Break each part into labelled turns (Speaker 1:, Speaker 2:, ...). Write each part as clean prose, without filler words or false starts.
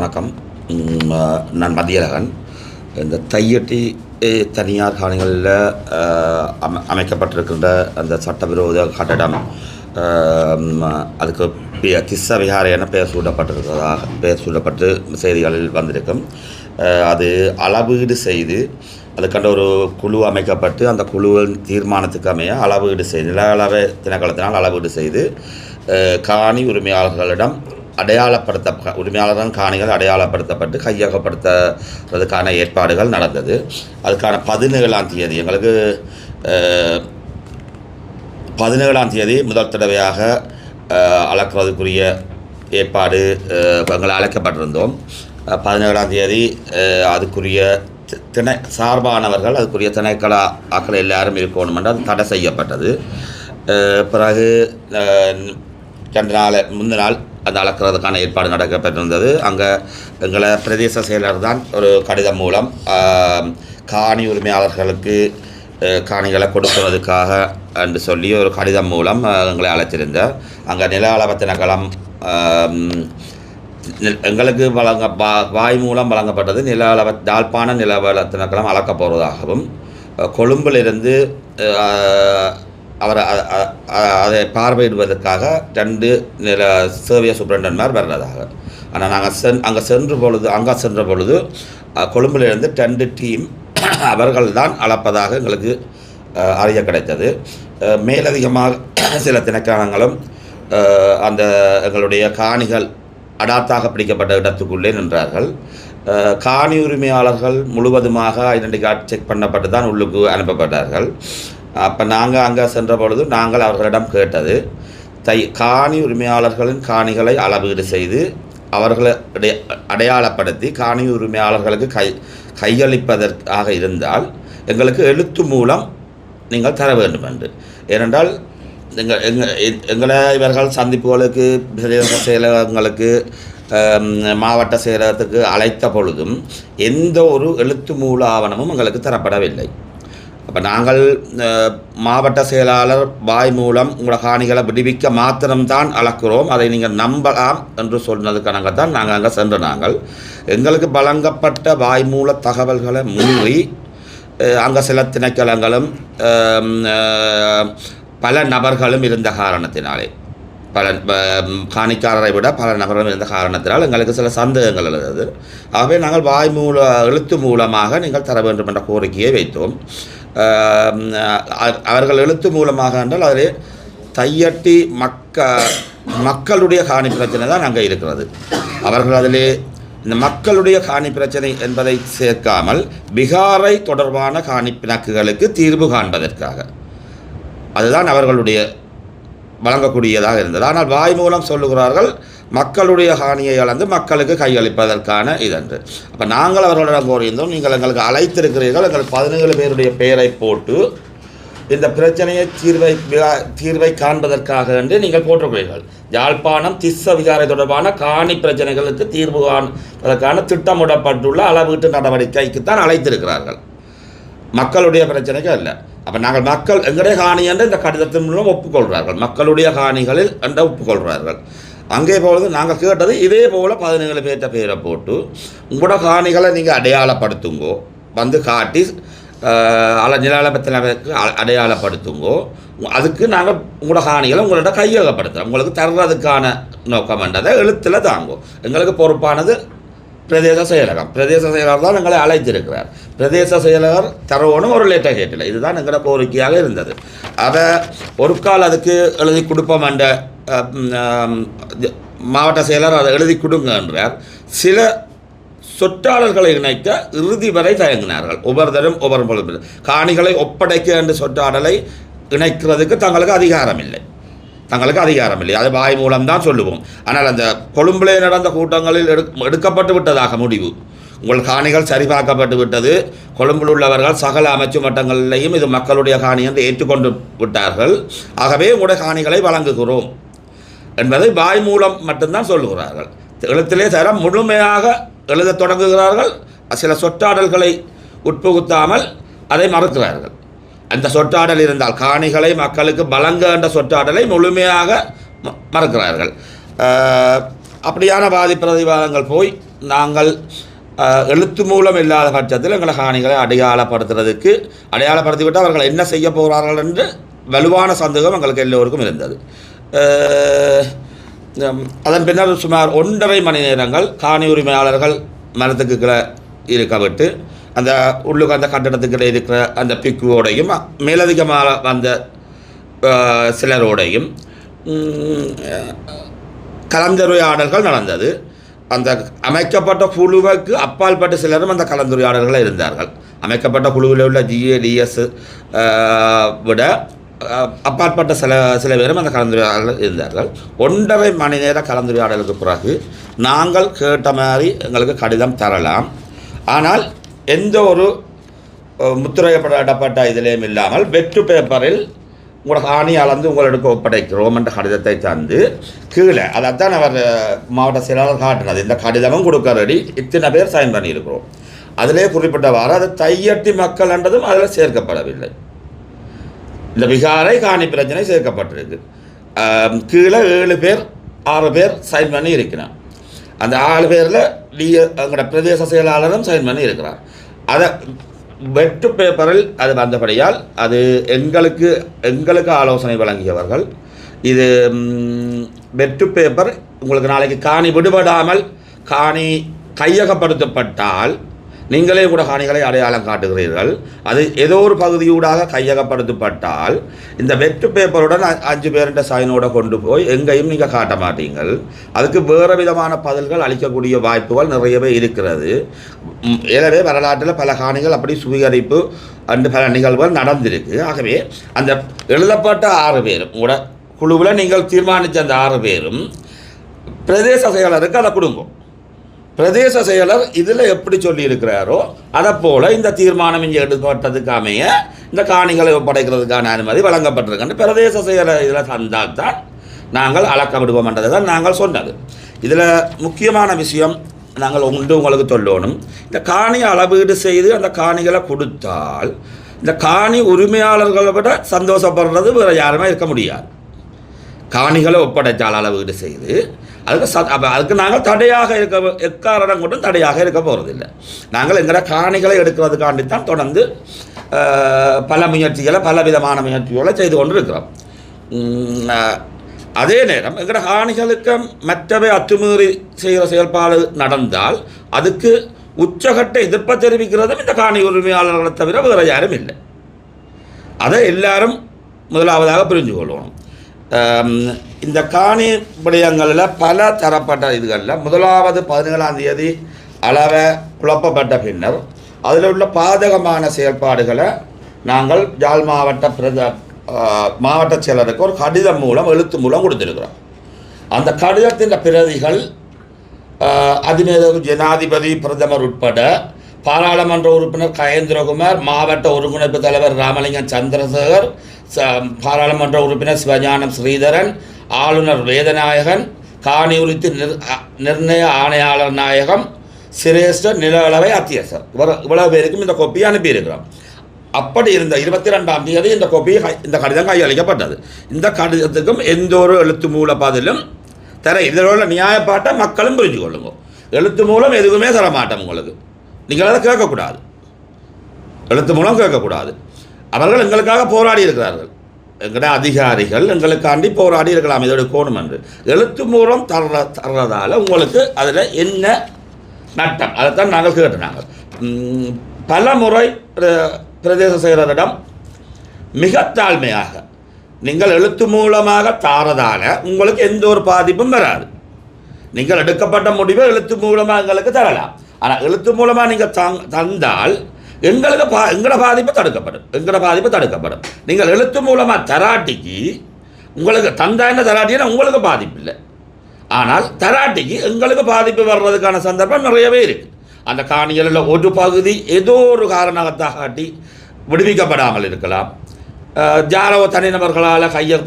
Speaker 1: வணக்கம். நான் மதியழகன். இந்த தையட்டி தனியார் காணிகளில் அமைக்கப்பட்டிருக்கின்ற அந்த சட்டவிரோத கட்டடம் அதுக்கு திஸ்ஸ விஹாரை என பெயர் சூட்டப்பட்டு செய்திகளில் வந்திருக்கும். அது அளவீடு செய்து அதுக்கண்ட ஒரு குழு அமைக்கப்பட்டு அந்த குழுவின் தீர்மானத்துக்கு அமைய அளவீடு செய்து நில அளவை திணைக்களத்தினால் அளவீடு செய்து காணி உரிமையாளர்களிடம் உரிமையாளர்கள் காணிகள் அடையாளப்படுத்தப்பட்டு கையகப்படுத்துறதுக்கான ஏற்பாடுகள் நடந்தது. அதுக்கான 17ஆம் தேதி எங்களுக்கு 17ஆம் தேதி முதல் தடவையாக அளக்கிறதுக்குரிய ஏற்பாடு எங்களை அழைக்கப்பட்டிருந்தோம். 17ஆம் தேதி அதுக்குரிய சார்பானவர்கள் அதுக்குரிய திணைக்கள ஆக்கள் எல்லாரும் இருக்கணும் என்று அது தடை செய்யப்பட்டது. பிறகு 2 நாள் முந்தின நாள் அந்த அளக்கிறதுக்கான ஏற்பாடு நடக்கப்பட்டிருந்தது. அங்கே எங்களை பிரதேச செயலர் தான் ஒரு கடிதம் மூலம் காணி உரிமையாளர்களுக்கு காணிகளை கொடுக்கிறதுக்காக என்று சொல்லி ஒரு கடிதம் மூலம் எங்களை அழைத்திருந்தார். அங்கே நில அளவு திணைக்களம் எங்களுக்கு வாய் மூலம் வழங்கப்பட்டது. யாழ்ப்பாண நில அளவு திணைக்களம் அளக்கப் போவதாகவும் கொழும்பிலிருந்து அவர் அதை பார்வையிடுவதற்காக 2 நில சேவிய சூப்பரண்டன்மார் வர்றதாக. ஆனால் நாங்கள் அங்கே சென்ற பொழுது கொழும்பிலிருந்து 2 டீம் அவர்கள் தான் அளப்பதாக எங்களுக்கு அறிய கிடைத்தது. மேலதிகமாக சில திணைக்களங்களும் அந்த எங்களுடைய காணிகள் அடாத்தாக பிடிக்கப்பட்ட இடத்துக்குள்ளே நின்றார்கள். காணி உரிமையாளர்கள் முழுவதுமாக ஐடென்டி கார்டு செக் பண்ணப்பட்டு தான் உள்ளுக்கு அனுப்பப்பட்டார்கள். அப்போ நாங்கள் அங்கே சென்ற பொழுது நாங்கள் அவர்களிடம் கேட்டது காணி உரிமையாளர்களின் காணிகளை அளவீடு செய்து அவர்களை அடையாளப்படுத்தி காணி உரிமையாளர்களுக்கு கையளிப்பதற்காக இருந்தால் எங்களுக்கு எழுத்து மூலம் நீங்கள் தர வேண்டும் என்று. ஏனென்றால் எங்களை இவர்கள் சந்திப்புகளுக்கு பிரதேச செயலகங்களுக்கு மாவட்ட செயலகத்துக்கு அழைத்த பொழுதும் எந்த ஒரு எழுத்து மூல ஆவணமும் எங்களுக்கு தரப்படவில்லை. அப்போ நாங்கள் மாவட்ட செயலாளர் வாய் மூலம் உங்களோட காணிகளை விடுவிக்க மாத்திரம்தான் அளக்கிறோம், அதை நீங்கள் நம்பலாம் என்று சொன்னதுக்காக தான் நாங்கள் அங்கே சென்று எங்களுக்கு வழங்கப்பட்ட வாய்மூல தகவல்களை மீறி அங்கே சில திணைக்களங்களும் பல நபர்களும் இருந்த காரணத்தினாலே காணிக்காரரை விட பல நபர்களும் இருந்த காரணத்தினால் எங்களுக்கு சில சந்தேகங்கள் எழுது. ஆகவே நாங்கள் எழுத்து மூலமாக நீங்கள் தர வேண்டும் என்ற கோரிக்கையை வைத்தோம். அவர்கள் எழுத்து மூலமாக என்றால் அதில் தையட்டி மக்களுடைய காணி பிரச்சனை தான் அங்கே இருக்கிறது. அவர்கள் அதில் இந்த மக்களுடைய காணி பிரச்சனை என்பதை சேர்க்காமல் பிகாரை தொடர்பான காணி பிணக்குகளுக்கு தீர்வு காண்பதற்காக அதுதான் அவர்களுடைய வழங்கக்கூடியதாக இருந்தது. ஆனால் வாய் மூலம் சொல்லுகிறார்கள் மக்களுடைய காணியை அளந்து மக்களுக்கு கையளிப்பதற்கான இதென்று. அப்போ நாங்கள் அவர்களிடம் கோரியிருந்தோம், நீங்கள் எங்களுக்கு அழைத்திருக்கிறீர்கள், எங்கள் 17 பேருடைய பெயரை போட்டு இந்த பிரச்சனையை தீர்வை காண்பதற்காக என்று நீங்கள் போட்டிருக்கிறீர்கள். யாழ்ப்பாணம் திஸ்ஸ விகாரை தொடர்பான காணி பிரச்சனைகளுக்கு தீர்வு காண்பதற்கான திட்டமிடப்பட்டுள்ள அளவீட்டு நடவடிக்கைக்குத்தான் அழைத்திருக்கிறார்கள், மக்களுடைய பிரச்சனைக்கு அல்ல. அப்போ நாங்கள் எங்களுடைய காணி என்று இந்த கடிதத்தின் மூலம் ஒப்புக்கொள்கிறார்கள், மக்களுடைய காணிகளில் என்ற ஒப்புக்கொள்கிறார்கள். அங்கே பொழுது நாங்கள் கேட்டது இதே போல் 17 பேர்த்த பேரை போட்டு உங்களோட காணிகளை நீங்கள் அடையாளப்படுத்துங்கோ, வந்து காட்டி நில அளவுக்கு அடையாளப்படுத்துங்கோ, அதுக்கு நாங்கள் உங்களோட காணிகளை உங்களோட கையகப்படுத்துகிறோம், உங்களுக்கு தர்றதுக்கான நோக்கம் என்றதை எழுத்தில் தாங்கோ. எங்களுக்கு பொறுப்பானது பிரதேச செயலகர் தான் எங்களை அழைத்திருக்கிறார். பிரதேச செயலகர் தரவோனும் ஒரு லேட்டர் கேட்டில்லை. இதுதான் எங்களோட கோரிக்கையாக இருந்தது. அதை ஒரு கால் அதுக்கு எழுதி கொடுப்போம் என்ற மாவட்ட செயலர் அதை எழுதி கொடுங்க என்றார். சில சொற்றாளர்களை இணைக்க இறுதி வரை தயங்கினார்கள். ஒவ்வொரு காணிகளை ஒப்படைக்க என்ற சொற்றாடலை இணைக்கிறதுக்கு தங்களுக்கு அதிகாரம் இல்லை. அது வாய் மூலம்தான் சொல்லுவோம். ஆனால் அந்த கொழும்பிலே நடந்த கூட்டங்களில் எடுக்கப்பட்டு விட்டதாக முடிவு. உங்கள் காணிகள் சரிபார்க்கப்பட்டு விட்டது, கொழும்பில் உள்ளவர்கள் சகல அமைச்சு மட்டங்களிலேயும் இது மக்களுடைய காணி என்று ஏற்றுக்கொண்டு விட்டார்கள், ஆகவே உங்களுடைய காணிகளை வழங்குகிறோம் என்பதை வாய் மூலம் மட்டும்தான் சொல்லுகிறார்கள். எழுத்திலே தர முழுமையாக எழுத தொடங்குகிறார்கள். சில சொற்றாடல்களை உட்புகுத்தாமல் அதை மறுக்கிறார்கள். அந்த சொற்றாடல் இருந்தால் காணிகளை மக்களுக்கு வழங்க என்ற சொற்றாடலை முழுமையாக மறுக்கிறார்கள். அப்படியான வாதி பிரதிவாதங்கள் போய் நாங்கள் எழுத்து மூலம் இல்லாத பட்சத்தில் எங்களை காணிகளை அடையாளப்படுத்திவிட்டு அவர்கள் என்ன செய்ய போகிறார்கள் என்று வலுவான சந்தேகம் எங்களுக்கு எல்லோருக்கும் இருந்தது. அதன் பின்னர் சுமார் 1.5 மணி நேரங்கள் காணி உரிமையாளர்கள் மரத்துக்கு கீழே இருக்க விட்டு அந்த உள்ளுக்கு அந்த கட்டடத்துக்கிட்ட இருக்கிற அந்த பிக்குவோடையும் மேலதிகமாக வந்த சிலரோடையும் கலந்துரையாடல்கள் நடந்தது. அந்த அமைக்கப்பட்ட குழுவுக்கு அப்பாற்பட்ட சிலரும் அந்த கலந்துரையாடல்கள் இருந்தார்கள். அமைக்கப்பட்ட குழுவில் உள்ள GADS விட அப்பாற்பட்ட சில பேரும் அந்த கலந்துரையாடல் இருந்தார்கள். 1.5 மணி நேர கலந்துரையாடலுக்கு பிறகு நாங்கள் கேட்ட மாதிரி எங்களுக்கு கடிதம் தரலாம், ஆனால் எந்த ஒரு முத்திரையிடப்பட்ட இதிலேயும் இல்லாமல் வெற்று பேப்பரில் உங்களோட காணி அளந்து உங்களுக்கு ஒப்படைக்கிறோம் என்ற கடிதத்தை தந்து கீழே அதைத்தான் அவர் மாவட்ட செயலாளர் காட்டினது. இந்த கடிதமும் கொடுக்கறடி இத்தனை பேர் சைன் பண்ணியிருக்கிறோம். அதிலே குறிப்பிட்டவாறு அது தையட்டி மக்கள் என்றதும் அதில் சேர்க்கப்படவில்லை. இந்த விகாரை காணி பிரச்சனை சேர்க்கப்பட்டிருக்கு. கீழே 7 பேர் 6 பேர் சைன் பண்ணி இருக்கிறார். அந்த 6 பேரில் எங்களோட பிரதேச செயலாளரும் சைன் பண்ணி இருக்கிறார். அதை வெற்று பேப்பரில் அது வந்தபடியால் அது எங்களுக்கு ஆலோசனை வழங்கியவர்கள். இது வெற்று பேப்பர் உங்களுக்கு நாளைக்கு காணி விடுபடாமல் காணி கையகப்படுத்தப்பட்டால் நீங்களே கூட காணிகளை அடையாளம் காட்டுகிறீர்கள். அது ஏதோ ஒரு பகுதியூடாக கையகப்படுத்தப்பட்டால் இந்த வெற்று பேப்பருடன் 5 பேருடைய சைனோட கொண்டு போய் எங்கேயும் நீங்கள் காட்ட மாட்டீங்கள். அதுக்கு வேறு விதமான பதில்கள் அளிக்கக்கூடிய வாய்ப்புகள் நிறையவே இருக்கிறது. எனவே வரலாற்றில் பல காணிகள் அப்படி சுவீகரிப்பு அண்டு பல நிகழ்வுகள் நடந்திருக்கு. ஆகவே அந்த எழுதப்பட்ட 6 பேரும் கூட குழுவில் நீங்கள் தீர்மானித்த அந்த 6 பேரும் பிரதேச செயலருக்கு அதை கொடுங்க. பிரதேச செயலர் இதில் எப்படி சொல்லியிருக்கிறாரோ அதை போல் இந்த தீர்மானம் இங்கே எடுக்கப்பட்டதுக்கு அமைய இந்த காணிகளை ஒப்படைக்கிறதுக்கான அனுமதி வழங்கப்பட்டிருக்கின்ற பிரதேச செயலர் இதில் தந்தால் தான் நாங்கள் அளக்க விடுவோம் என்றது தான் நாங்கள் சொன்னது. இதில் முக்கியமான விஷயம் நாங்கள் உங்களுக்கு சொல்லணும். இந்த காணி அளவீடு செய்து அந்த காணிகளை கொடுத்தால் இந்த காணி உரிமையாளர்களை விட சந்தோஷப்படுறது வேறு யாருமே இருக்க முடியாது. காணிகளை ஒப்படைத்தால் அளவீடு செய்து அதுக்கு நாங்கள் தடையாக எக்காரணம் கொண்டும் தடையாக இருக்க போகிறதில்லை. நாங்கள் எங்களோட காணிகளை எடுக்கிறதுக்காண்டித்தான் தொடர்ந்து பல முயற்சிகளை பல விதமான முயற்சிகளை செய்து கொண்டு இருக்கிறோம். அதே நேரம் எங்களோட காணிகளுக்கு மற்றவை அத்துமீறி செய்கிற செயல்பாடு நடந்தால் அதுக்கு உச்சகட்ட எதிர்ப்பை தெரிவிக்கிறதும் இந்த காணி உரிமையாளர்களை தவிர வேறு யாரும் இல்லை. அதை எல்லாரும் முதலாவதாக புரிஞ்சு கொள்ளணும். இந்த காணி விடயங்களில் பல தரப்பட்ட இதுகளில் முதலாவது 17ஆம் தேதி அளவை குழப்பப்பட்ட பின்னர் அதில் உள்ள பாதகமான செயல்பாடுகளை நாங்கள் யாழ் மாவட்ட செயலருக்கு ஒரு கடிதம் மூலம் எழுத்து மூலம் கொடுத்துருக்கிறோம். அந்த கடிதத்தின் பிரதிகள் அதிநேதர் ஜனாதிபதி பிரதமர் உட்பட பாராளுமன்ற உறுப்பினர் கயேந்திரகுமார், மாவட்ட ஒருங்கிணைப்பு தலைவர் ராமலிங்கம் சந்திரசேகர், பாராளுமன்ற உறுப்பினர் சிவஞானம் ஸ்ரீதரன், ஆளுநர் வேதநாயகன், காணி உரித்து நிர்ணய ஆணையாளர் நாயகம், சிரேஷ்ட நில அளவை அத்தியசர் இவ்வளவு பேருக்கும் இந்த கோப்பியை அனுப்பியிருக்கிறோம். அப்படி இருந்த 22ஆம் தேதி இந்த கடிதம் கையளிக்கப்பட்டது. இந்த கடிதத்துக்கும் எந்த ஒரு எழுத்து மூல பதிலும் இதில் உள்ள நியாயப்பாட்டை மக்களும் புரிஞ்சு கொள்ளுங்க. எழுத்து மூலம் எதுவுமே தர மாட்டோம் உங்களுக்கு. நீங்கள் அதை கேட்கக்கூடாது, எழுத்து மூலம் கேட்கக்கூடாது. அவர்கள் எங்களுக்காக போராடி இருக்கிறார்கள். எங்களுடைய அதிகாரிகள் எங்களுக்காண்டி போராடி இருக்கலாம் இதோட கோணம் என்று. எழுத்து மூலம் தர்றதால உங்களுக்கு அதில் என்ன நட்டம் அதைத்தான் நாங்கள் கேட்டுனாங்க. பல முறை பிரதேச செயலரிடம் மிக தாழ்மையாக நீங்கள் எழுத்து மூலமாக தாரதால உங்களுக்கு எந்த ஒரு பாதிப்பும் வராது. நீங்கள் எடுக்கப்பட்ட முடிவை எழுத்து மூலமாக எங்களுக்கு தரலாம். ஆனால் எழுத்து மூலமாக நீங்கள் தந்தால் எங்களோட பாதிப்பு தடுக்கப்படும். நீங்கள் எழுத்து மூலமாக தராட்டிக்கு உங்களுக்கு தந்தான தராட்டினா உங்களுக்கு பாதிப்பு இல்லை. ஆனால் தராட்டிக்கு எங்களுக்கு பாதிப்பு வர்றதுக்கான சந்தர்ப்பம் நிறையவே இருக்குது. அந்த காணிகளில் ஒரு பகுதி ஏதோ ஒரு காரணத்தை காட்டி விடுவிக்கப்படாமல் இருக்கலாம். ஜாரவ தனிநபர்களால்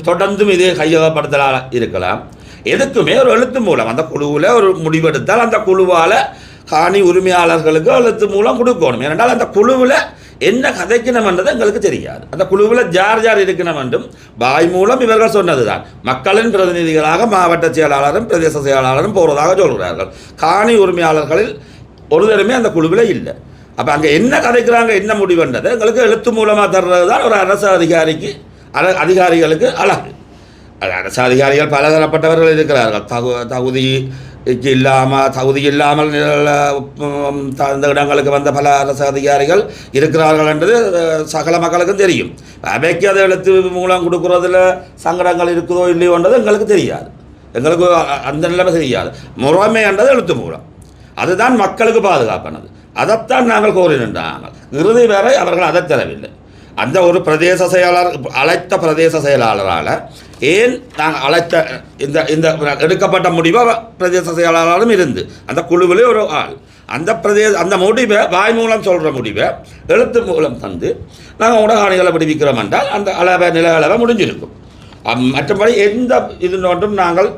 Speaker 1: தொடர்ந்தும் இதே கையகப்படுத்தலால் இருக்கலாம். எதுக்குமே ஒரு எழுத்து மூலம் அந்த குழுவில் ஒரு முடிவெடுத்தால் அந்த குழுவால் காணி உரிமையாளர்களுக்கு எழுத்து மூலம் கொடுக்கணும். ஏனென்றால் அந்த குழுவில் என்ன கதைக்கணும் என்றது எங்களுக்கு தெரியாது. அந்த குழுவில் ஜார் ஜார் இருக்கணும் என்றும் வாய் மூலம் இவர்கள் சொன்னது தான். மக்களின் பிரதிநிதிகளாக மாவட்ட செயலாளரும் பிரதேச செயலாளரும் போகிறதாக சொல்கிறார்கள். காணி உரிமையாளர்களில் ஒருத்தருமே அந்த குழுவில் இல்லை. அப்போ அங்கே என்ன கதைக்கிறாங்க, என்ன முடிவுன்றது எங்களுக்கு எழுத்து மூலமாக தர்றது தான் ஒரு அரசு அதிகாரிகளுக்கு அழகு. அரசு அதிகாரிகள் பலதரப்பட்டவர்கள் இருக்கிறார்கள். தகுதி இல்லாமல் அந்த இடங்களுக்கு வந்த பல அரசு அதிகாரிகள் இருக்கிறார்கள் என்றது சகல மக்களுக்கும் தெரியும். அவைக்கு அதை எழுத்து மூலம் கொடுக்குறதுல சங்கடங்கள் இருக்குதோ இல்லையோன்றது எங்களுக்கு தெரியாது. எங்களுக்கு அந்த நிலைமை தெரியாது. முறைமை என்றது எழுத்து மூலம், அதுதான் மக்களுக்கு பாதுகாப்பானது. அதைத்தான் நாங்கள் கோரினாங்கள். இறுதி வரை அவர்கள் அதை தரவில்லை. அந்த ஒரு பிரதேச செயலாளர் அழைத்த பிரதேச செயலாளரால் ஏன் நாங்கள் அழைத்த இந்த இந்த எடுக்கப்பட்ட முடிவை பிரதேச செயலாளரும் இருந்து அந்த குழுவிலே ஒரு ஆள் அந்த முடிவை வாய் மூலம் சொல்கிற முடிவை எழுத்து மூலம் தந்து நாங்கள் ஊடகாணிகளை விடுவிக்கிறோம் என்றால் அந்த நில அளவை முடிஞ்சிருக்கும். மற்றபடி எந்த இது ஒன்றும் நாங்கள்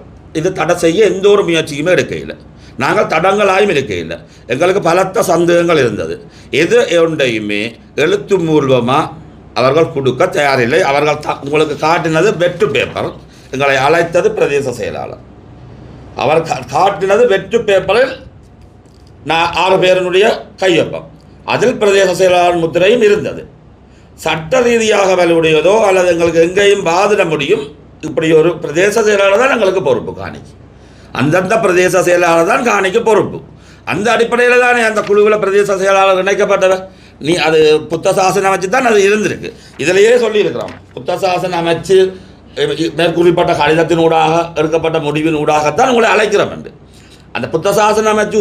Speaker 1: இது தடை செய்ய எந்த ஒரு முயற்சியுமே எடுக்கையில். நாங்கள் தடங்களாயும் இருக்கையில். எங்களுக்கு பலத்த சந்தேகங்கள் இருந்தது. எது ஒன்றையுமே எழுத்து மூலமாக அவர்கள் கொடுக்க தயாரில்லை. அவர்கள் உங்களுக்கு காட்டினது வெற்று பேப்பர். எங்களை அழைத்தது பிரதேச செயலாளர். அவர் காட்டினது வெற்று பேப்பரில் 6 பேருடைய கையொப்பம். அதில் பிரதேச செயலாளர் முத்திரையும் இருந்தது. சட்ட ரீதியாக வலுடையதோ அல்லது எங்களுக்கு எங்கேயும் வாதிட முடியும் இப்படி ஒரு பிரதேச செயலாளர் தான் எங்களுக்கு பொறுப்பு. காணிக்கு அந்தந்த பிரதேச செயலாளர் தான் காணிக்கு பொறுப்பு. அந்த அடிப்படையில் தானே அந்த குழுவில் பிரதேச செயலாளர் இணைக்கப்பட்டவர். நீ அது புத்த சாசனம் அமைச்சு தான் அது இருந்திருக்கு. இதிலேயே சொல்லியிருக்கிறோம். புத்த சாசனம் அமைச்சு மேற்குறிப்பிட்ட கடிதத்தினூடாக எடுக்கப்பட்ட முடிவின் ஊடாகத்தான் உங்களை அழைக்கிறோம் என்று. அந்த புத்த சாசனம் அமைச்சு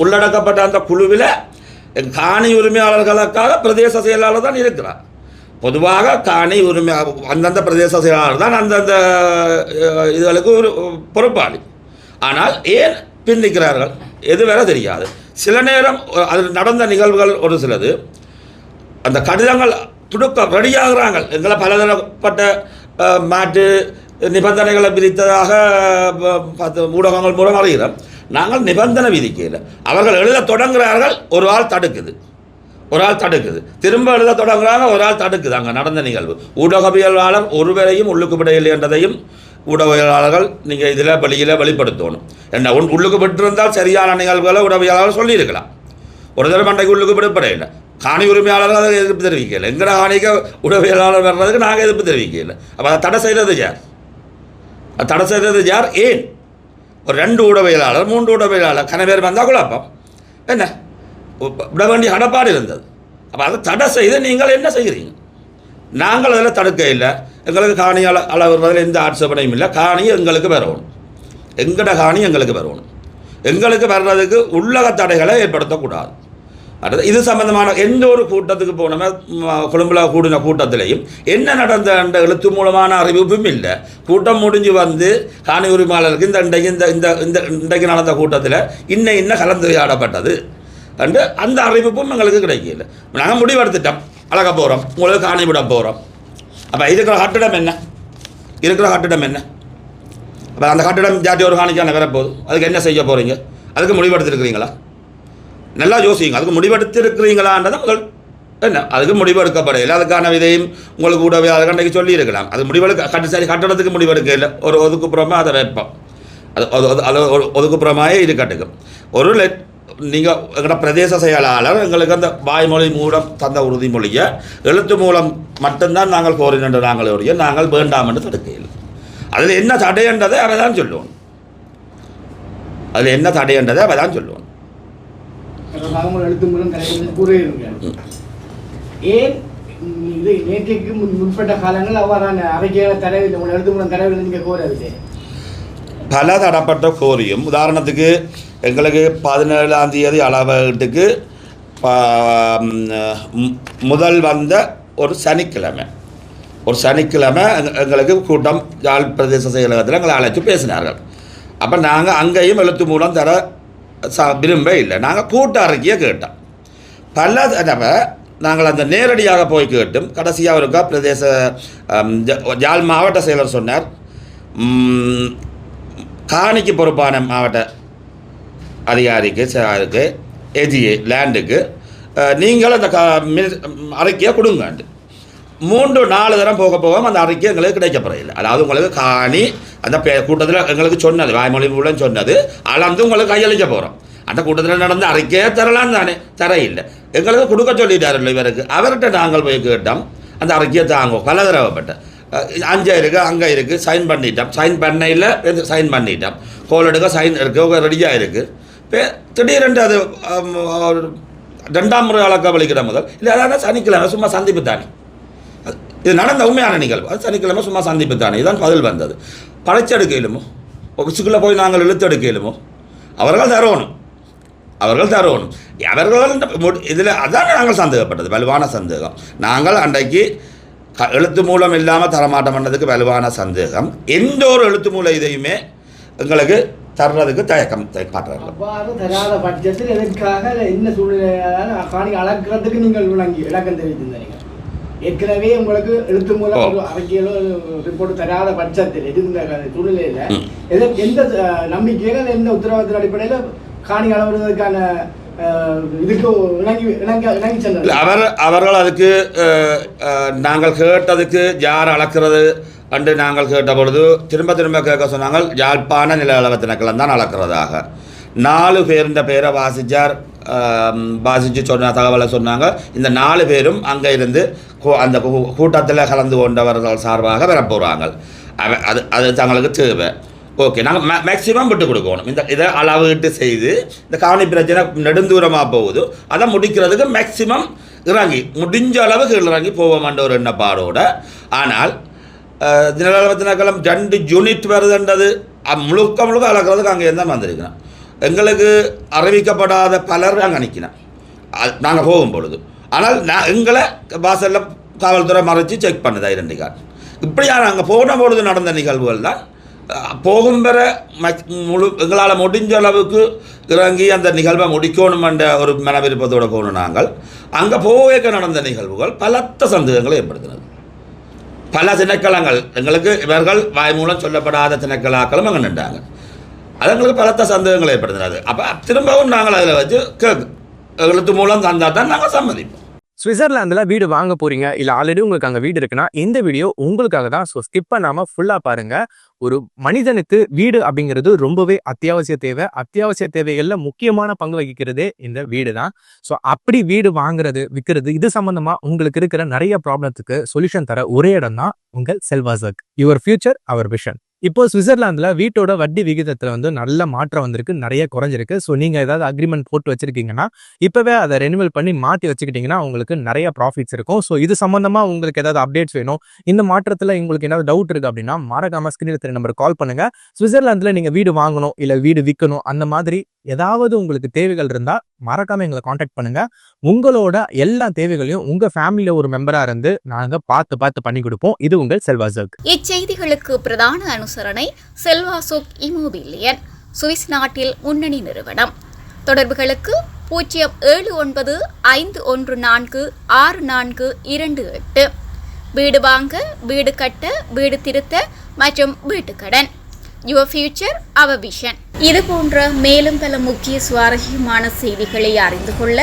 Speaker 1: உள்ளடக்கப்பட்ட அந்த குழுவில் காணி உரிமையாளர்களுக்காக பிரதேச செயலாளர் தான் இருக்கிறார். பொதுவாக காணி உரிமை அந்தந்த பிரதேச செயலாளர் தான் அந்தந்த இதுகளுக்கு ஒரு பொறுப்பாளி. ஆனால் ஏன் பின்னிக்கிறார்கள் எது வேற தெரியாது. சில நேரம் அதில் நடந்த நிகழ்வுகள் ஒரு சிலது அந்த கடிதங்கள் துடுக்க ரெடியாகிறாங்க. எங்களை பலதரப்பட்ட மாற்று நிபந்தனைகளை விதித்ததாக ஊடகங்கள் மூலம் அறிகிறோம். நாங்கள் நிபந்தனை விதிக்கல. அவர்கள் எழுத தொடங்குகிறார்கள், ஒரு ஆள் தடுக்குது. திரும்ப எழுத தொடங்குறாங்க, ஒரு ஆள் தடுக்குது. அங்கே நடந்த நிகழ்வு. ஊடகவியலாளர் ஒருவரையும் உள்ளுக்கு விடையில்லை என்றதையும் ஊடகவியலாளர்கள் நீங்கள் இதில் வெளிப்படுத்தணும். என்ன உள்ளுக்கு விட்டிருந்தால் சரியான நிகழ்வுகளை ஊடகவியலாளர் சொல்லியிருக்கலாம். ஒரு தடவை மண்டைக்கு உள்ளுக்கு விடப்படையில்லை. காணி உரிமையாளர்கள் அதை எதிர்ப்பு தெரிவிக்கல. எங்கட காணிக்கு ஊடகவியலாளர் வர்றதுக்கு நாங்கள் எதிர்ப்பு தெரிவிக்கல. அப்போ அதை தடை செய்தது யார்? ஏன் ஒரு 2 ஊடகவியலாளர் 3 ஊடகவியலாளர் கன பேர் வந்தால் குழப்பம் என்ன விட வேண்டிய கடப்பாடு இருந்தது. அப்போ அதை தடை செய்து நீங்கள் என்ன செய்கிறீங்க? நாங்கள் அதில் தடுக்க இல்லை. எங்களுக்கு காணி அளவுறதில் எந்த ஆட்சேபனையும் இல்லை. காணி எங்களுக்கு வரணும். எங்கட காணி எங்களுக்கு வரணும். எங்களுக்கு வர்றதுக்கு உள்ளக தடைகளை ஏற்படுத்தக்கூடாது. அடுத்து இது சம்பந்தமான எந்த ஒரு கூட்டத்துக்கு போனோமே கொழும்புல கூடின கூட்டத்திலையும் என்ன நடந்த அந்த எழுத்து மூலமான அறிவிப்பும் இல்லை. கூட்டம் முடிஞ்சு வந்து காணி உரிமையாளருக்கு இன்றைக்கு நடந்த கூட்டத்தில் இன்ன கலந்துரையாடப்பட்டது அண்டு அந்த அறிவிப்பும் எங்களுக்கு கிடைக்கல. நாங்கள் முடிவெடுத்துட்டோம், அழக போகிறோம், உங்களுக்கு காணி விட போகிறோம். அப்போ இருக்கிற கட்டிடம் என்ன? அப்போ அந்த கட்டிடம் ஜாட்டி ஒரு காணிக்கான வரப்போகுது. அதுக்கு என்ன செய்ய போகிறீங்க? அதுக்கு முடிவெடுத்துருக்கிறீங்களா? நல்லா யோசிங்க. அதுக்கு முடிவெடுத்திருக்கிறீங்களான்றதை முதல் என்ன அதுக்கு முடிவெடுக்கப்படையில்லை. அதுக்கான விதையும் உங்களுக்கு கூட அதை கண்டைக்கு சொல்லியிருக்கலாம். அது முடிவெடுக்க சரி கட்டடத்துக்கு முடிவெடுக்க இல்லை. ஒரு ஒதுக்குப்புறமாக அதை வைப்போம். அது ஒதுக்குப்புறமாயே இருக்கட்டுக்கும். ஒரு நீங்கள் எங்களோட பிரதேச செயலாளர் எங்களுக்கு அந்த வாய்மொழி மூலம் தந்த உறுதிமொழியை எழுத்து மூலம் மட்டும்தான் நாங்கள் கோரினென்று நாங்கள் வேண்டாம் என்று தடுக்கையில். அதில் என்ன தடைன்றதை அவ தான் சொல்லுவோம்.
Speaker 2: எழுத்து மூலம் ஏன் இது நேற்றைக்கு முற்பட்ட காலங்கள் அவ்வாறான அறிக்கைகளை தரவில்லை, உங்கள் எழுத்து மூலம் தரவில்லை நீங்கள் கோரவில்லை.
Speaker 1: பல தடப்பட்ட கோரியும் உதாரணத்துக்கு எங்களுக்கு 17ஆம் தேதி அளவீட்டுக்கு முதல் வந்த ஒரு சனிக்கிழமை எங்களுக்கு கூட்டம் யாழ் பிரதேச செயலகத்தில் எங்களை அழைச்சி பேசினார்கள். அப்போ நாங்கள் அங்கேயும் எழுத்து மூலம் தர விரும்ப இல்லை. நாங்கள் கூட்ட அறிக்கையை கேட்டோம். பல தடவை நாங்கள் அந்த நேரடியாக போய் கேட்டும் கடைசியாக இருக்கா பிரதேச யாழ் மாவட்ட செயலர் சொன்னார், காணிக்கு பொறுப்பான மாவட்ட அதிகாரிக்கு ஏஜிஏ லேண்டுக்கு நீங்கள் அந்த அறிக்கையை கொடுங்க. 3-4 தரம் போக போக அந்த அறிக்கை எங்களுக்கு கிடைக்கப்படையில்லை. அதாவது உங்களுக்கு காணி அந்த கூட்டத்தில் எங்களுக்கு சொன்னது, வாய்மொழி மூலம் சொன்னது, அளந்து உங்களுக்கு கையளிக்க போகிறோம். அந்த கூட்டத்தில் நடந்த அறிக்கையே தரலாம் தானே, தரையில்லை. எங்களுக்கு கொடுக்க சொல்லிட்டார்கள் இவருக்கு. அவர்கிட்ட நாங்கள் போய் கேட்டோம், அந்த அறிக்கையை தாங்குவோம். பல தடவைப்பட்ட 5 இருக்குது, அங்கே இருக்குது, சைன் பண்ணிட்டோம். சைன் பண்ணையில் சைன் பண்ணிட்டோம். கோல் எடுக்க சைன் இருக்குது, ரெடியாக இருக்குது. இப்போ திடீரென்று அது 2ஆம் முறை அளக்க வலிக்கிற முதல் இல்லை, அதாவது சனிக்கிழமை சும்மா சந்திப்பு தானே, இது நடந்த உண்மையான நிகழ்வு. அது சனிக்கிழமை சும்மா சந்திப்பு தானே, இதுதான் பதில் வந்தது. படைச்செடுக்க இயலுமோ, ஆஃபீஸுக்குள்ளே போய் நாங்கள் இழுத்தெடுக்க இயலுமோ? அவர்கள் தரணும். அவர்கள் இதில் அதான் நாங்கள் சந்தேகப்பட்டது, வலுவான சந்தேகம். நாங்கள் அன்றைக்கு எழுத்து மூலம் இல்லாமல் தரமாட்டம் பண்ணதுக்கு வலுவான சந்தேகம். எந்த ஒரு எழுத்து மூலம் இதையுமே எங்களுக்கு தர்றதுக்கு தயக்கம் காட்டுறாங்க.
Speaker 2: அவ்வாறு தராத பட்சத்தில் எதற்காக என்ன சூழ்நிலையால் காணி அளக்கிறதுக்கு நீங்கள் இலக்கம் தெரிவித்திருந்தீங்க? ஏற்கனவே உங்களுக்கு எழுத்து மூலம் ஒரு அறிக்கையிலோ ரிப்போர்ட் தராத பட்சத்தில் இருந்த சூழ்நிலையில் எந்த நம்பிக்கையில் எந்த உத்தரவாதத்தின் அடிப்படையில் காணி அளவிடுவதற்கான இதுக்கு இணங்கி சென்றார்?
Speaker 1: அவர்கள் அதுக்கு நாங்கள் கேட்டதுக்கு யார் அளக்கிறது அன்று நாங்கள் கேட்ட பொழுது திரும்ப கேட்க சொன்னாங்க. யாழ்ப்பாண நில அளவு திணைக்களம் தான் அளக்கிறதாக. 4 பேர் இந்த பேரை வாசித்து சொன்ன தகவலை சொன்னாங்க. இந்த 4 பேரும் அங்கே இருந்து அந்த கூட்டத்தில் கலந்து கொண்டவர்கள் சார்பாக வரப்போகிறாங்க. அது தங்களுக்கு தேவை. ஓகே, நாங்கள் மேக்சிமம் விட்டு கொடுக்கணும். இதை அளவீட்டு செய்து இந்த காணி பிரச்சனை நெடுந்தூரமாக போகுது, அதை முடிக்கிறதுக்கு மேக்சிமம் இறங்கி முடிஞ்ச அளவுக்கு இறங்கி போவோம்ன்ற ஒரு எண்ணப்பாடோட. ஆனால் நில திணைக்களம் 2 யூனிட் வருதுன்றது முழுக்க அளக்கிறதுக்கு அங்கே தான் வந்திருக்கணும். எங்களுக்கு அறிவிக்கப்படாத பலர் அங்கே நிற்கணும் நாங்கள் போகும் பொழுது. ஆனால் எங்களை வாசலில் காவல்துறை மறைச்சி செக் பண்ணுது ஐடென்டி கார்டு. இப்படியா நாங்கள் போன பொழுது நடந்த நிகழ்வுகள் தான். போகும் பெற எங்களால் முடிஞ்ச அளவுக்கு இறங்கி அந்த நிகழ்வை முடிக்கணும் என்ற ஒரு மன விருப்பத்தோடு போகணும். நாங்கள் அங்கே போக நடந்த நிகழ்வுகள் பலத்த சந்தேகங்களை ஏற்படுத்தினது. பல திணைக்களங்கள் எங்களுக்கு இவர்கள் வாய் மூலம் சொல்லப்படாத திணைக்களங்களும் அங்கே நின்றாங்க. அது எங்களுக்கு பலத்த சந்தேகங்களை ஏற்படுத்தினது. அப்போ திரும்பவும் நாங்கள் அதில் வச்சு எழுத்து மூலம் தந்தால் தான் நாங்கள் சம்மதிப்போம்.
Speaker 3: சுவிட்சர்லாந்தில் வீடு வாங்க போறீங்க, இல்லை ஆல்ரெடி உங்களுக்கு அங்கே வீடு இருக்குன்னா இந்த வீடியோ உங்களுக்காக தான். ஸோ ஸ்கிப் பண்ணாமல் ஃபுல்லாக பாருங்க. ஒரு மனிதனுக்கு வீடு அப்படிங்கிறது ரொம்பவே அத்தியாவசிய தேவை. அத்தியாவசிய தேவைகளில் முக்கியமான பங்கு வகிக்கிறதே இந்த வீடு தான். ஸோ அப்படி வீடு வாங்குறது, விற்கிறது, இது சம்பந்தமா உங்களுக்கு இருக்கிற நிறைய ப்ராப்ளத்துக்கு சொல்யூஷன் தர ஒரே இடம் தான் உங்கள் செல்வாசக். Your future our vision. இப்போ சுவிட்சர்லாந்தில் வீட்டோட வட்டி விகிதத்தில் நல்ல மாற்றம் வந்திருக்கு, நிறைய குறைஞ்சிருக்கு. ஸோ நீங்கள் ஏதாவது அக்ரிமெண்ட் போட்டு வச்சிருக்கீங்கன்னா இப்போவே அதை ரெனிவல் பண்ணி மாற்றி வச்சுக்கிட்டிங்கன்னா உங்களுக்கு நிறைய ப்ராஃபிட்ஸ் இருக்கும். ஸோ இது சம்மந்தமாக உங்களுக்கு ஏதாவது அப்டேட்ஸ் வேணும், இந்த மாற்றத்தில் உங்களுக்கு ஏதாவது டவுட் இருக்குது அப்படின்னா மறக்காம ஸ்கிரீனில் தெரிய நம்பருக்கு கால் பண்ணுங்கள். சுவிட்சர்லாந்தில் நீங்கள் வீடு வாங்கணும் இல்லை வீடு விற்கணும், அந்த மாதிரி ஏதாவது உங்களுக்கு தேவைகள் இருந்தால் மறக்காம எங்களை காண்டாக்ட் பண்ணுங்க. உங்களோட எல்லா தேவைகளையும் உங்க ஃபேமிலியில ஒரு மெம்பரா இருந்து நாங்க பார்த்து பண்ணி கொடுப்போம். இது உங்கள் செல்வாசோக்.
Speaker 4: இச்செய்திகளுக்கு பிரதான அனுசரணை செல்வாசோக் இமோபிலியன், சுவிஸ் நாட்டில் முன்னணி நிறுவனம். தொடர்புகளுக்கு 07951464428. வீடு வாங்க, வீடு கட்ட, வீடு திருத்த மற்றும் வீட்டுக்கடன். Your future our vision. இது போன்ற மேலும் பல முக்கிய சுவாரஸ்யமான செய்திகளை அறிந்து கொள்ள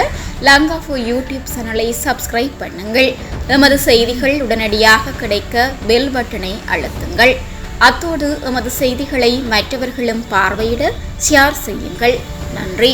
Speaker 4: லங்காஃபோ யூடியூப் சேனலை சப்ஸ்கிரைப் பண்ணுங்கள். எமது செய்திகள் உடனடியாக கிடைக்க பெல் பட்டனை அழுத்துங்கள். அத்தோடு எமது செய்திகளை மற்றவர்களும் பார்வையிட ஷேர் செய்யுங்கள். நன்றி.